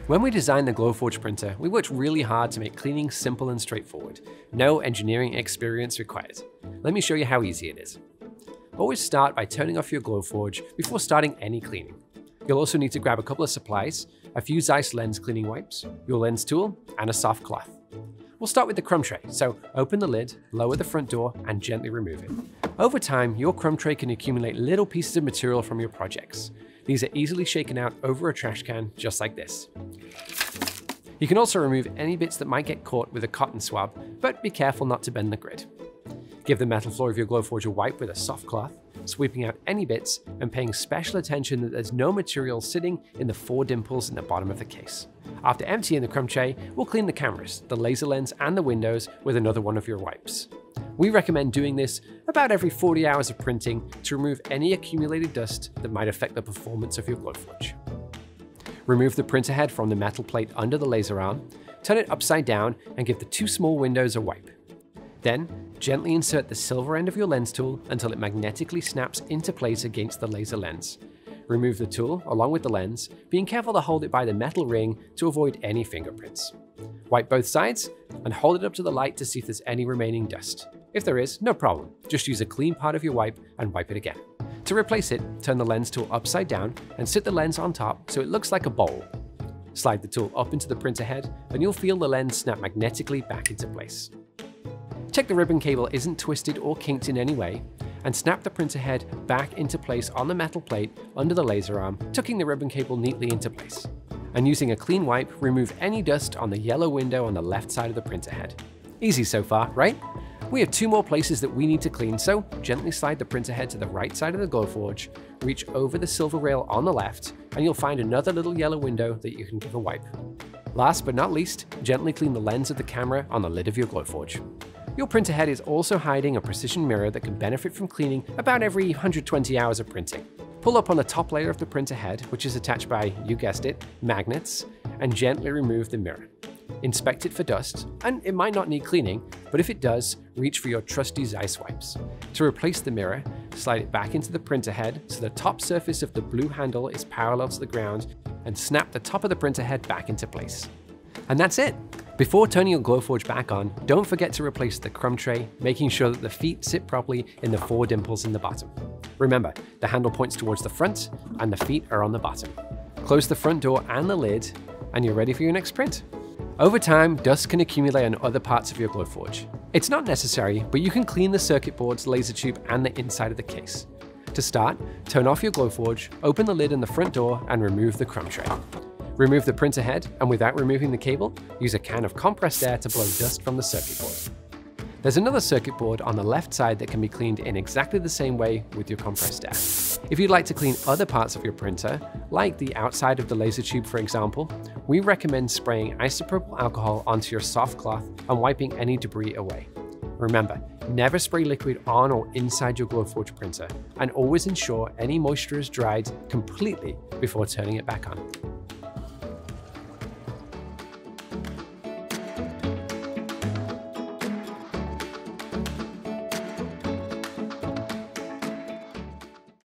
When we designed the Glowforge printer, we worked really hard to make cleaning simple and straightforward. No engineering experience required. Let me show you how easy it is. Always start by turning off your Glowforge before starting any cleaning. You'll also need to grab a couple of supplies, a few Zeiss lens cleaning wipes, your lens tool, and a soft cloth. We'll start with the crumb tray, so open the lid, lower the front door, and gently remove it. Over time, your crumb tray can accumulate little pieces of material from your projects. These are easily shaken out over a trash can, just like this. You can also remove any bits that might get caught with a cotton swab, but be careful not to bend the grid. Give the metal floor of your Glowforge a wipe with a soft cloth, sweeping out any bits and paying special attention that there's no material sitting in the 4 dimples in the bottom of the case. After emptying the crumb tray, we'll clean the cameras, the laser lens, and the windows with another one of your wipes. We recommend doing this about every 40 hours of printing to remove any accumulated dust that might affect the performance of your Glowforge. Remove the printer head from the metal plate under the laser arm, turn it upside down, and give the 2 small windows a wipe. Then, gently insert the silver end of your lens tool until it magnetically snaps into place against the laser lens. Remove the tool along with the lens, being careful to hold it by the metal ring to avoid any fingerprints. Wipe both sides and hold it up to the light to see if there's any remaining dust. If there is, no problem. Just use a clean part of your wipe and wipe it again. To replace it, turn the lens tool upside down and sit the lens on top so it looks like a bowl. Slide the tool up into the printer head and you'll feel the lens snap magnetically back into place. Check the ribbon cable isn't twisted or kinked in any way, and snap the printer head back into place on the metal plate under the laser arm, tucking the ribbon cable neatly into place. And using a clean wipe, remove any dust on the yellow window on the left side of the printer head. Easy so far, right? We have 2 more places that we need to clean, so gently slide the printer head to the right side of the Glowforge, reach over the silver rail on the left, and you'll find another little yellow window that you can give a wipe. Last but not least, gently clean the lens of the camera on the lid of your Glowforge. Your printer head is also hiding a precision mirror that can benefit from cleaning about every 120 hours of printing. Pull up on the top layer of the printer head, which is attached by, you guessed it, magnets, and gently remove the mirror. Inspect it for dust, and it might not need cleaning, but if it does, reach for your trusty Zeiss wipes. To replace the mirror, slide it back into the printer head so the top surface of the blue handle is parallel to the ground, and snap the top of the printer head back into place. And that's it! Before turning your Glowforge back on, don't forget to replace the crumb tray, making sure that the feet sit properly in the 4 dimples in the bottom. Remember, the handle points towards the front and the feet are on the bottom. Close the front door and the lid, and you're ready for your next print. Over time, dust can accumulate on other parts of your Glowforge. It's not necessary, but you can clean the circuit boards, laser tube, and the inside of the case. To start, turn off your Glowforge, open the lid and the front door, and remove the crumb tray. Remove the printer head, and without removing the cable, use a can of compressed air to blow dust from the circuit board. There's another circuit board on the left side that can be cleaned in exactly the same way with your compressed air. If you'd like to clean other parts of your printer, like the outside of the laser tube for example, we recommend spraying isopropyl alcohol onto your soft cloth and wiping any debris away. Remember, never spray liquid on or inside your Glowforge printer, and always ensure any moisture is dried completely before turning it back on.